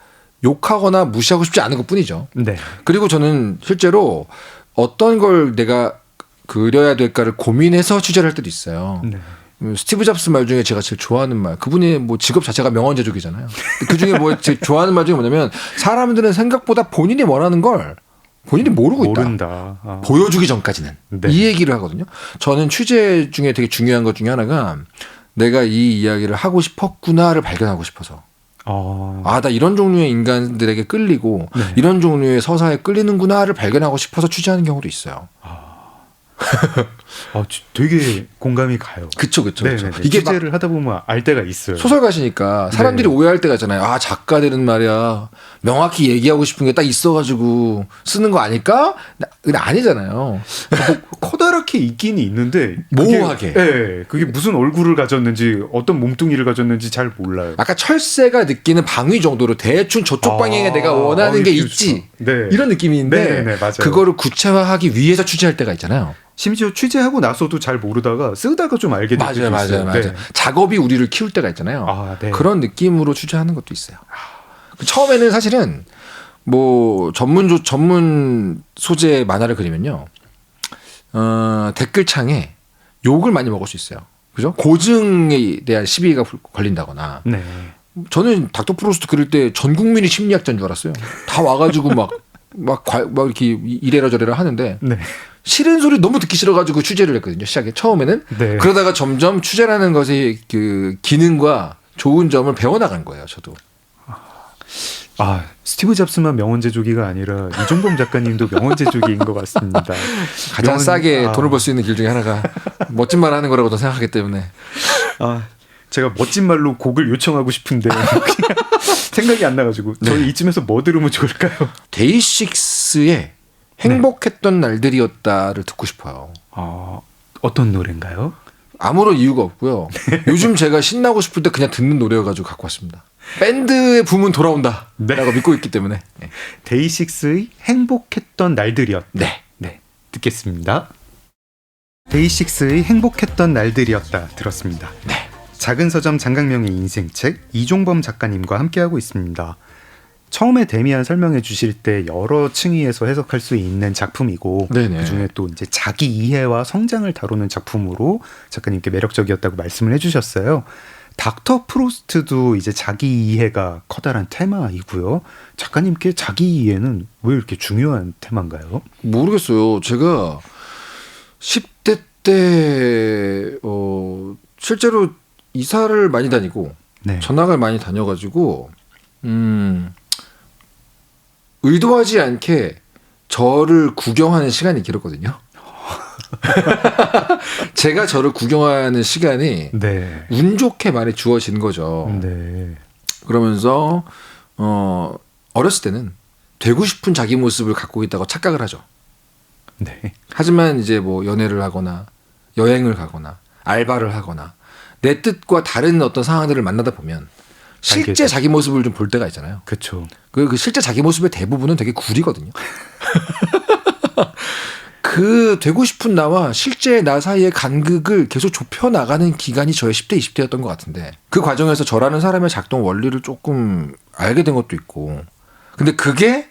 욕하거나 무시하고 싶지 않은 것뿐이죠. 네. 그리고 저는 실제로 어떤 걸 내가 그려야 될까를 고민해서 취재를 할 때도 있어요. 네. 스티브 잡스 말 중에 제가 제일 좋아하는 말, 그분의 뭐 직업 자체가 명언제조기잖아요. 그 중에 뭐 제일 좋아하는 말 중에 뭐냐면 사람들은 생각보다 본인이 원하는 걸 본인이 모르고 있다. 모른다. 보여주기 전까지는. 네. 이 얘기를 하거든요. 저는 취재 중에 되게 중요한 것 중에 하나가 내가 이 이야기를 하고 싶었구나를 발견하고 싶어서. 나 이런 종류의 인간들에게 끌리고 네. 이런 종류의 서사에 끌리는구나를 발견하고 싶어서 취재하는 경우도 있어요. 되게 공감이 가요. 그쵸. 네네네. 이게 막 취재를 하다 보면 알 때가 있어요. 소설가시니까 사람들이 네. 오해할 때가 있잖아요. 작가들은 말이야 명확히 얘기하고 싶은 게 딱 있어가지고 쓰는 거 아닐까? 근데 아니잖아요. 커다랗게 있긴 있는데 모호하게. 그게 무슨 얼굴을 가졌는지 어떤 몸뚱이를 가졌는지 잘 몰라요. 아까 철새가 느끼는 방위 정도로 대충 저쪽 방향에 내가 원하는 게 있지. 네. 이런 느낌인데 네, 맞아요. 그거를 구체화하기 위해서 취재할 때가 있잖아요. 심지어 취재하고 나서도 잘 모르다가 쓰다가 좀 알게 될 때도 있어요. 맞아요. 네. 작업이 우리를 키울 때가 있잖아요. 네. 그런 느낌으로 취재하는 것도 있어요. 처음에는 사실은 뭐 전문 소재 만화를 그리면요. 댓글창에 욕을 많이 먹을 수 있어요. 그죠? 고증에 대한 시비가 걸린다거나. 네. 저는 닥터 프로스트 그릴 때 전 국민이 심리학자인 줄 알았어요. 다 와가지고 막 이렇게 이래라 저래라 하는데. 네. 싫은 소리 너무 듣기 싫어가지고 취재를 했거든요. 시작에 처음에는. 네. 그러다가 점점 취재라는 것의 그 기능과 좋은 점을 배워나간 거예요. 저도. 스티브 잡스만 명언제조기가 아니라 이종범 작가님도 명언제조기인 것 같습니다. 가장 싸게 돈을 벌 수 있는 길 중에 하나가 멋진 말 하는 거라고도 생각하기 때문에. 제가 멋진 말로 곡을 요청하고 싶은데 그냥 생각이 안 나가지고 저희 이쯤에서 뭐 들으면 좋을까요? 데이식스의 행복했던 날들이었다를 듣고 싶어요. 어떤 노래인가요? 아무런 이유가 없고요. 요즘 제가 신나고 싶을 때 그냥 듣는 노래여가지고 갖고 왔습니다. 밴드의 붐은 돌아온다 라고 믿고 있기 때문에. 데이식스의 행복했던 날들이었다. 네. 듣겠습니다. 데이식스의 행복했던 날들이었다 들었습니다. 네. 작은 서점 장강명의 인생책 이종범 작가님과 함께하고 있습니다. 처음에 데미안 설명해 주실 때 여러 층위에서 해석할 수 있는 작품이고 네네. 그중에 또 이제 자기 이해와 성장을 다루는 작품으로 작가님께 매력적이었다고 말씀을 해주셨어요. 닥터 프로스트도 이제 자기 이해가 커다란 테마이고요. 작가님께 자기 이해는 왜 이렇게 중요한 테마인가요? 모르겠어요. 제가 10대 때 실제로 이사를 많이 다니고 네. 전학을 많이 다녀가지고 의도하지 않게 저를 구경하는 시간이 길었거든요. 제가 저를 구경하는 시간이 네. 운 좋게 많이 주어진 거죠. 네. 그러면서 어렸을 때는 되고 싶은 자기 모습을 갖고 있다고 착각을 하죠. 네. 하지만 이제 뭐 연애를 하거나 여행을 가거나 알바를 하거나 내 뜻과 다른 어떤 상황들을 만나다 보면 실제 자기 모습을 좀 볼 때가 있잖아요. 그렇죠. 그 실제 자기 모습의 대부분은 되게 구리거든요. 그 되고 싶은 나와 실제 나 사이의 간극을 계속 좁혀 나가는 기간이 저의 10대, 20대였던 것 같은데 그 과정에서 저라는 사람의 작동 원리를 조금 알게 된 것도 있고 근데 그게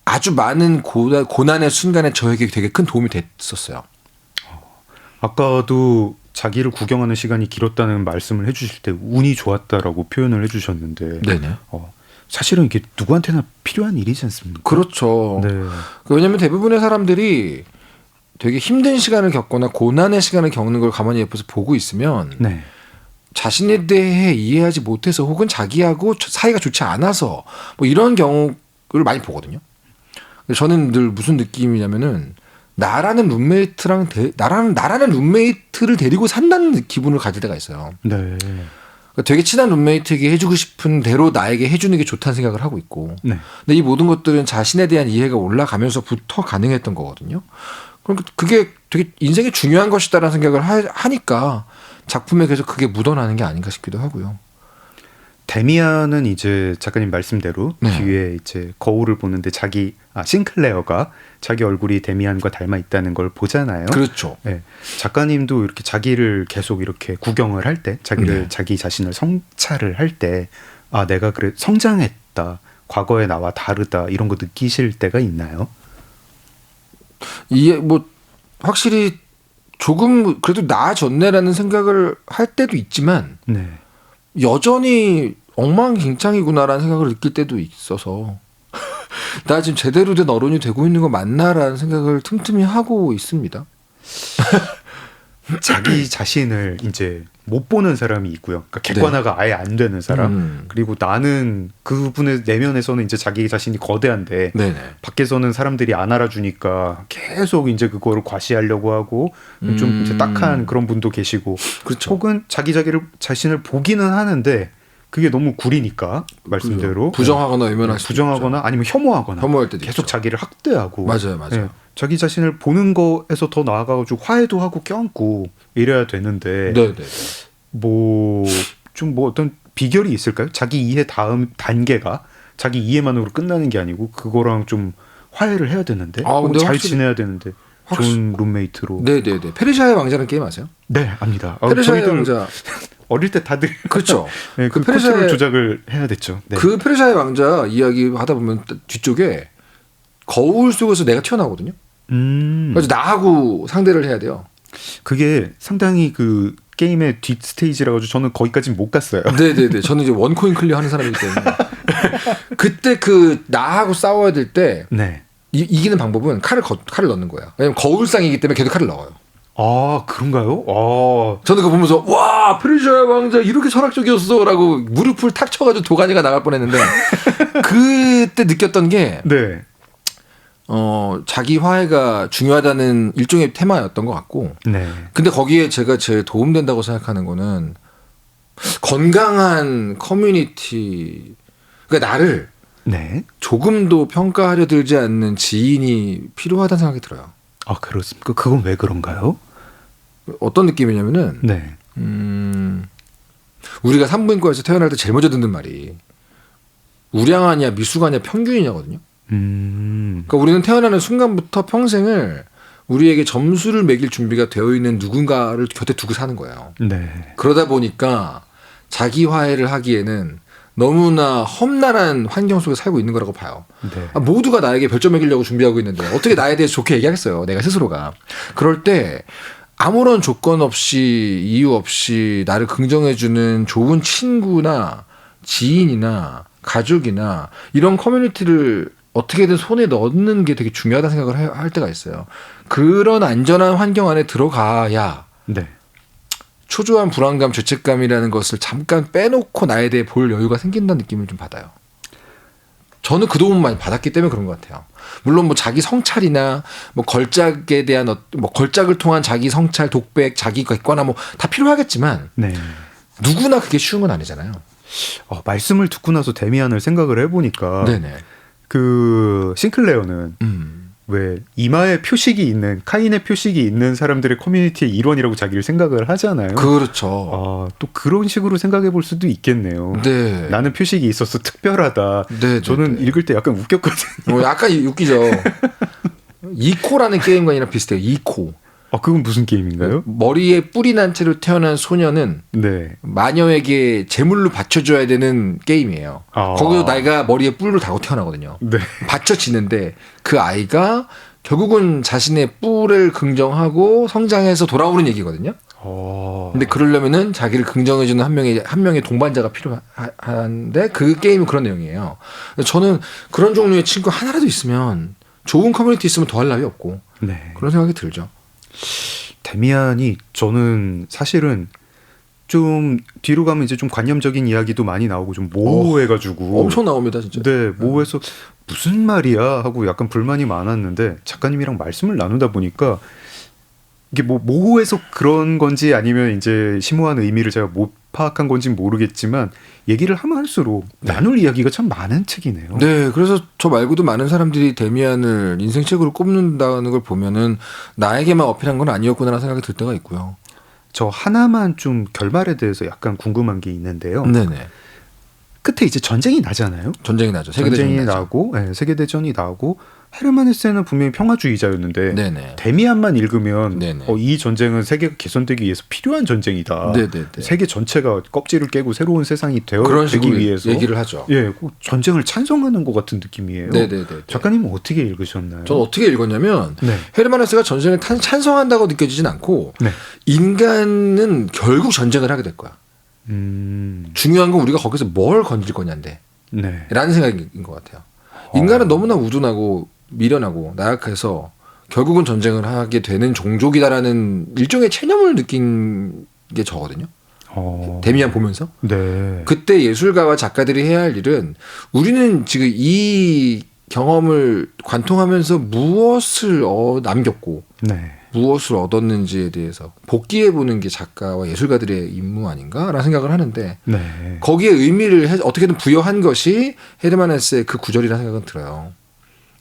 아주 많은 고난의 순간에 저에게 되게 큰 도움이 됐었어요. 아까도 자기를 구경하는 시간이 길었다는 말씀을 해주실 때 운이 좋았다라고 표현을 해주셨는데 네네. 사실은 이게 누구한테나 필요한 일이지 않습니까? 그렇죠. 네. 왜냐하면 대부분의 사람들이 되게 힘든 시간을 겪거나 고난의 시간을 겪는 걸 가만히 옆에서 보고 있으면 네. 자신에 대해 이해하지 못해서 혹은 자기하고 사이가 좋지 않아서 뭐 이런 경우를 많이 보거든요. 근데 저는 늘 무슨 느낌이냐면은 나라는 룸메이트를 데리고 산다는 기분을 가질 때가 있어요. 네. 그러니까 되게 친한 룸메이트에게 해주고 싶은 대로 나에게 해주는 게 좋다는 생각을 하고 있고 네. 근데 이 모든 것들은 자신에 대한 이해가 올라가면서부터 가능했던 거거든요. 그러니까 그게 되게 인생에 중요한 것이다라는 생각을 하니까 작품에 계속 그게 묻어나는 게 아닌가 싶기도 하고요. 데미안은 이제 작가님 말씀대로 네. 뒤에 이제 거울을 보는데 싱클레어가 자기 얼굴이 데미안과 닮아 있다는 걸 보잖아요. 그렇죠. 네. 작가님도 이렇게 자기를 계속 이렇게 구경을 할 때, 네. 자기 자신을 성찰을 할 때, 내가 그래 성장했다, 과거의 나와 다르다 이런 거 느끼실 때가 있나요? 이게 뭐 확실히 조금 그래도 나아졌네라는 생각을 할 때도 있지만 네. 여전히 엉망진창이구나라는 생각을 느낄 때도 있어서 나 지금 제대로 된 어른이 되고 있는 거 맞나라는 생각을 틈틈이 하고 있습니다. 자기 자신을 이제 못 보는 사람이 있고요. 그러니까 객관화가 아예 안 되는 사람. 그리고 나는 그분의 내면에서는 이제 자기 자신이 거대한데 네네. 밖에서는 사람들이 안 알아주니까 계속 이제 그거를 과시하려고 하고 좀 이제 딱한 그런 분도 계시고 그렇죠. 혹은 자신을 보기는 하는데 그게 너무 구리니까 말씀대로 부정하거나 외면할 수도 부정하거나 있죠. 아니면 혐오하거나 혐오할 때도 계속 있죠. 자기를 학대하고 맞아요. 예, 자기 자신을 보는 거에서 더 나아가지고 화해도 하고 껴안고 이래야 되는데 네네. 뭐 어떤 비결이 있을까요? 자기 이해 다음 단계가 자기 이해만으로 끝나는 게 아니고 그거랑 좀 화해를 해야 되는데 혹은 근데 잘 확실히- 지내야 되는데 좋은 룸메이트로 네네네. 페르시아의 왕자는 게임 아세요? 네 압니다. 페르시아의 저희들 왕자. 어릴 때 다들 그렇죠. 네, 그 페르시아의- 컨트롤 조작을 해야 됐죠. 네. 그 페르시아의 왕자 이야기 하다 보면 뒤쪽에 거울 속에서 내가 튀어나오거든요. 그래서 나하고 상대를 해야 돼요. 그게 상당히 그 게임의 뒷 스테이지라 가지고 저는 거기까지는 못 갔어요. 네네네. 저는 이제 원코인 클리어 하는 사람이기 때문에 그때 그 나하고 싸워야 될 때 네. 이기는 방법은 칼을 넣는 거예요. 왜냐면 거울상이기 때문에 걔도 칼을 넣어요. 아 그런가요? 아 저는 그거 보면서 와 페르시아의 왕자 이렇게 철학적이었어라고 무릎을 탁 쳐가지고 도가니가 나갈 뻔했는데 그때 느꼈던 게 네. 자기 화해가 중요하다는 일종의 테마였던 것 같고 네. 근데 거기에 제가 제일 도움된다고 생각하는 거는 건강한 커뮤니티 그러니까 나를 네. 조금도 평가하려 들지 않는 지인이 필요하다는 생각이 들어요. 아 그렇습니까? 그건 왜 그런가요? 어떤 느낌이냐면은 네. 우리가 산부인과에서 태어날 때 제일 먼저 듣는 말이 우량하냐 미숙하냐 평균이냐거든요. 그러니까 우리는 태어나는 순간부터 평생을 우리에게 점수를 매길 준비가 되어 있는 누군가를 곁에 두고 사는 거예요. 네. 그러다 보니까 자기 화해를 하기에는 너무나 험난한 환경 속에 살고 있는 거라고 봐요. 네. 모두가 나에게 별점 매기려고 준비하고 있는데 어떻게 나에 대해서 좋게 얘기하겠어요. 내가 스스로가. 그럴 때 아무런 조건 없이 이유 없이 나를 긍정해주는 좋은 친구나 지인이나 가족이나 이런 커뮤니티를 어떻게든 손에 넣는 게 되게 중요하다는 생각을 할 때가 있어요. 그런 안전한 환경 안에 들어가야 네. 초조한 불안감, 죄책감이라는 것을 잠깐 빼놓고 나에 대해 볼 여유가 생긴다는 느낌을 좀 받아요. 저는 그 도움을 많이 받았기 때문에 그런 것 같아요. 물론 뭐 자기 성찰이나 뭐 걸작에 대한 뭐 걸작을 통한 자기 성찰, 독백, 자기 객관화 뭐 다 필요하겠지만 네. 누구나 그게 쉬운 건 아니잖아요. 말씀을 듣고 나서 데미안을 생각을 해보니까 네네. 그 싱클레어는 왜 이마에 표식이 있는 카인의 표식이 있는 사람들의 커뮤니티의 일원이라고 자기를 생각을 하잖아요. 그렇죠. 또 그런 식으로 생각해 볼 수도 있겠네요. 네. 나는 표식이 있어서 특별하다. 네, 저는 네. 읽을 때 약간 웃겼거든요. 약간 웃기죠. 이코라는 게임과이랑 비슷해요. 이코. 그건 무슨 게임인가요? 머리에 뿔이 난 채로 태어난 소녀는 네. 마녀에게 제물로 바쳐줘야 되는 게임이에요. 거기서 나이가 머리에 뿔을 달고 태어나거든요. 네. 바쳐지는데 그 아이가 결국은 자신의 뿔을 긍정하고 성장해서 돌아오는 얘기거든요. 근데 그러려면은 자기를 긍정해주는 한 명의 동반자가 필요한데 그 게임은 그런 내용이에요. 저는 그런 종류의 친구 하나라도 있으면 좋은 커뮤니티 있으면 더할 나위 없고 네. 그런 생각이 들죠. 데미안이 저는 사실은 좀 뒤로 가면 이제 좀 관념적인 이야기도 많이 나오고 좀 모호해가지고 엄청 나옵니다, 진짜. 네, 모호해서 무슨 말이야 하고 약간 불만이 많았는데 작가님이랑 말씀을 나누다 보니까 이게 뭐 모호해서 그런 건지 아니면 이제 심오한 의미를 제가 못 파악한 건지 모르겠지만 얘기를 하면 할수록 나눌 이야기가 참 많은 책이네요. 네, 그래서 저 말고도 많은 사람들이 데미안을 인생책으로 꼽는다는 걸 보면은 나에게만 어필한 건 아니었구나라는 생각이 들 때가 있고요. 저 하나만 좀 결말에 대해서 약간 궁금한 게 있는데요. 네네. 끝에 이제 전쟁이 나잖아요. 전쟁이 나죠. 전쟁이 나고, 네, 세계대전이 나고 헤르만 헤세는 분명히 평화주의자였는데 네네. 데미안만 읽으면 네네. 이 전쟁은 세계가 개선되기 위해서 필요한 전쟁이다. 네네네. 세계 전체가 껍질을 깨고 새로운 세상이 그런 되기 식으로 위해서 얘기를 하죠. 예, 전쟁을 찬성하는 것 같은 느낌이에요. 네네네. 작가님은 어떻게 읽으셨나요? 저는 어떻게 읽었냐면 네. 헤르만 헤세가 전쟁을 찬성한다고 느껴지진 않고 네. 인간은 결국 전쟁을 하게 될 거야. 중요한 건 우리가 거기서 뭘 건질 거냐인데 네. 라는 생각인 것 같아요. 인간은 너무나 우둔하고 미련하고 나약해서 결국은 전쟁을 하게 되는 종족이다라는 일종의 체념을 느낀 게 저거든요. 데미안 보면서. 네. 그때 예술가와 작가들이 해야 할 일은 우리는 지금 이 경험을 관통하면서 무엇을 남겼고 네. 무엇을 얻었는지에 대해서 복기해보는 게 작가와 예술가들의 임무 아닌가라는 생각을 하는데 네. 거기에 의미를 어떻게든 부여한 것이 헤르만 헤세의 그 구절이라는 생각은 들어요.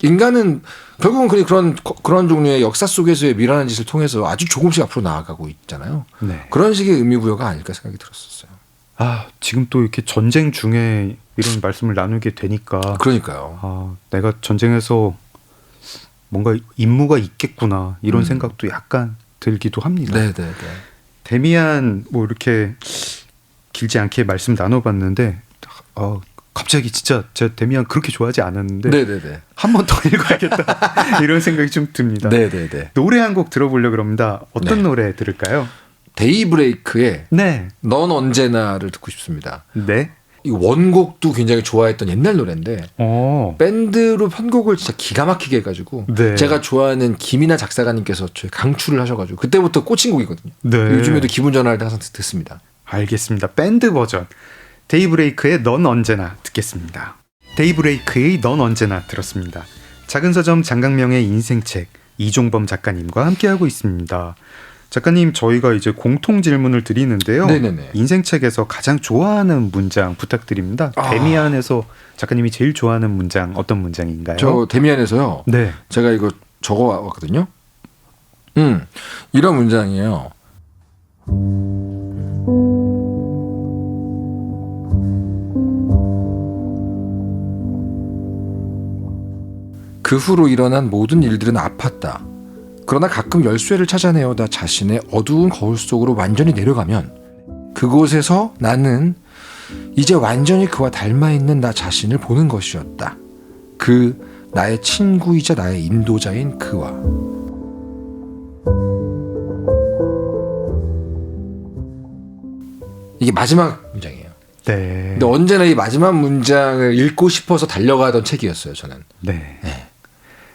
인간은 결국은 그런 종류의 역사 속에서의 미련한 짓을 통해서 아주 조금씩 앞으로 나아가고 있잖아요. 네. 그런 식의 의미 부여가 아닐까 생각이 들었었어요. 지금 또 이렇게 전쟁 중에 이런 말씀을 나누게 되니까 그러니까요. 내가 전쟁에서 뭔가 임무가 있겠구나 이런 생각도 약간 들기도 합니다. 네네네. 데미안 뭐 이렇게 길지 않게 말씀 나눠봤는데 갑자기 진짜 제가 데미안 그렇게 좋아하지 않았는데 네네네. 한 번 더 읽어야겠다 이런 생각이 좀 듭니다. 네네네. 노래 한 곡 들어보려고 합니다. 어떤 네. 노래 들을까요? 데이브레이크의 네. 넌 언제나를 듣고 싶습니다. 네. 이 원곡도 굉장히 좋아했던 옛날 노래인데 밴드로 편곡을 진짜 기가 막히게 해가지고 네. 제가 좋아하는 김이나 작사가님께서 저희 강추를 하셔가지고 그때부터 꽂힌 곡이거든요. 네. 요즘에도 기분 전환할 때 항상 듣습니다. 알겠습니다. 밴드 버전 데이브레이크의 넌 언제나 듣겠습니다. 데이브레이크의 넌 언제나 들었습니다. 작은 서점 장강명의 인생책 이종범 작가님과 함께하고 있습니다. 작가님, 저희가 이제 공통 질문을 드리는데요. 네네네. 인생책에서 가장 좋아하는 문장 부탁드립니다. 데미안에서 작가님이 제일 좋아하는 문장 어떤 문장인가요? 저 데미안에서요. 네. 제가 이거 적어왔거든요. 이런 문장이에요. 그 후로 일어난 모든 일들은 아팠다. 그러나 가끔 열쇠를 찾아내어 나 자신의 어두운 거울 속으로 완전히 내려가면 그곳에서 나는 이제 완전히 그와 닮아있는 나 자신을 보는 것이었다. 그 나의 친구이자 나의 인도자인 그와. 이게 마지막 문장이에요. 네. 근데 언제나 이 마지막 문장을 읽고 싶어서 달려가던 책이었어요, 저는. 네. 네.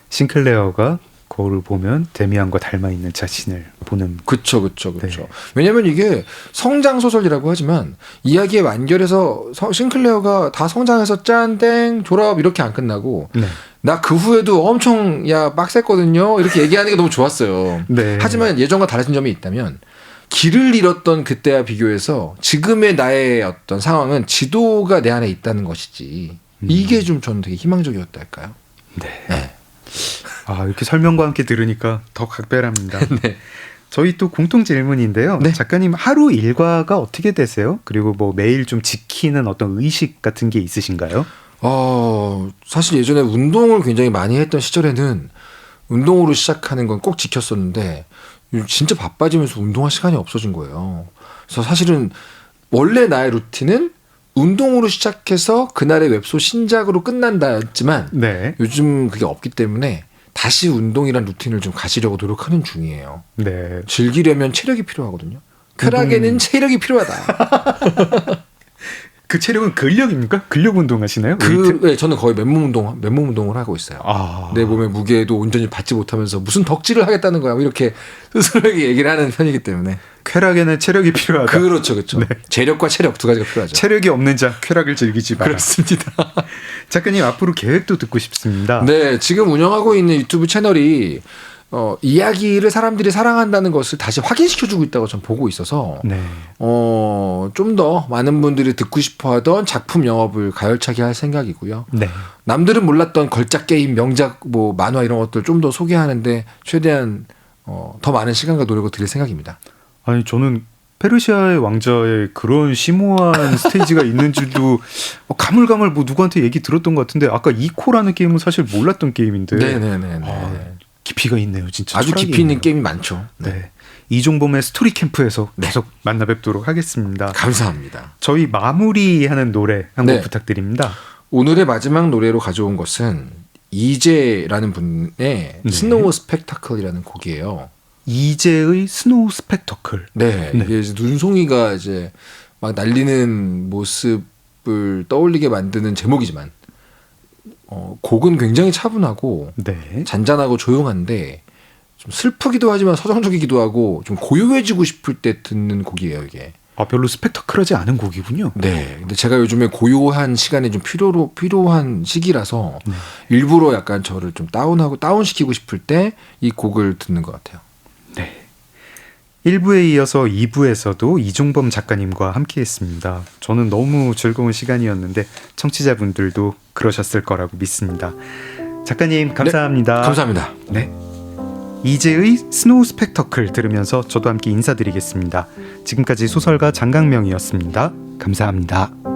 싱클레어가 거울을 보면 데미안과 닮아 있는 자신을 보는. 그쵸. 네. 왜냐면 이게 성장 소설이라고 하지만 이야기의 완결에서 싱클레어가 다 성장해서 짠땡 졸업 이렇게 안 끝나고 네. 나 그 후에도 엄청 빡셌거든요 이렇게 얘기하는 게 너무 좋았어요. 네. 하지만 예전과 달라진 점이 있다면 길을 잃었던 그때와 비교해서 지금의 나의 어떤 상황은 지도가 내 안에 있다는 것이지. 이게 좀 저는 되게 희망적이었달까요? 네. 아, 이렇게 설명과 함께 들으니까 더 각별합니다. 네. 저희 또 공통 질문인데요. 네. 작가님 하루 일과가 어떻게 되세요? 그리고 뭐 매일 좀 지키는 어떤 의식 같은 게 있으신가요? 사실 예전에 운동을 굉장히 많이 했던 시절에는 운동으로 시작하는 건 꼭 지켰었는데 요즘 진짜 바빠지면서 운동할 시간이 없어진 거예요. 그래서 사실은 원래 나의 루틴은 운동으로 시작해서 그날의 웹소 신작으로 끝난다였지만 네. 요즘 그게 없기 때문에 다시 운동이란 루틴을 좀 가지려고 노력하는 중이에요. 네. 즐기려면 체력이 필요하거든요. 쾌락에는 체력이 필요하다. 그 체력은 근력입니까? 근력 운동 하시나요? 웨이트? 네, 저는 거의 맨몸 운동을 하고 있어요. 아. 내 몸의 무게도 온전히 받지 못하면서 무슨 덕질을 하겠다는 거야. 이렇게 스스로에게 얘기를 하는 편이기 때문에. 쾌락에는 체력이 필요하다. 그렇죠. 네. 재력과 체력 두 가지가 필요하죠. 체력이 없는 자 쾌락을 즐기지 마라. 그렇습니다. 작가님 앞으로 계획도 듣고 싶습니다. 네, 지금 운영하고 있는 유튜브 채널이 이야기를 사람들이 사랑한다는 것을 다시 확인시켜주고 있다고 저는 보고 있어서 네. 좀 더 많은 분들이 듣고 싶어하던 작품 영업을 가열차게 할 생각이고요. 네. 남들은 몰랐던 걸작 게임, 명작, 뭐 만화 이런 것들 좀 더 소개하는데 최대한 더 많은 시간과 노력을 들일 생각입니다. 아니 저는 페르시아의 왕자에 그런 심오한 스테이지가 있는 줄도 가물가물 뭐 누구한테 얘기 들었던 것 같은데 아까 이코라는 게임은 사실 몰랐던 게임인데 네네네. 깊이가 있네요, 진짜. 아주 철학이 깊이 있는 있네요. 게임이 많죠. 네. 이종범의 스토리 캠프에서 네. 계속 만나 뵙도록 하겠습니다. 감사합니다. 저희 마무리하는 노래 한 곡 네. 부탁드립니다. 오늘의 마지막 노래로 가져온 것은 이재라는 분의 네. 스노우 스펙타클이라는 곡이에요. 이재의 스노우 스펙터클. 네, 네. 이게 이제 눈송이가 이제 막 날리는 모습을 떠올리게 만드는 제목이지만 곡은 굉장히 차분하고 네. 잔잔하고 조용한데 좀 슬프기도 하지만 서정적이기도 하고 좀 고요해지고 싶을 때 듣는 곡이에요, 이게. 아, 별로 스펙터클하지 않은 곡이군요. 네, 근데 제가 요즘에 고요한 시간이 좀 필요한 시기라서 네. 일부러 약간 저를 좀 다운시키고 싶을 때 이 곡을 듣는 것 같아요. 네. 1부에 이어서 2부에서도 이종범 작가님과 함께했습니다. 저는 너무 즐거운 시간이었는데 청취자분들도 그러셨을 거라고 믿습니다. 작가님 감사합니다. 감사합니다. 네. 이재의 스노우 스펙터클 들으면서 저도 함께 인사드리겠습니다. 지금까지 소설가 장강명이었습니다. 감사합니다.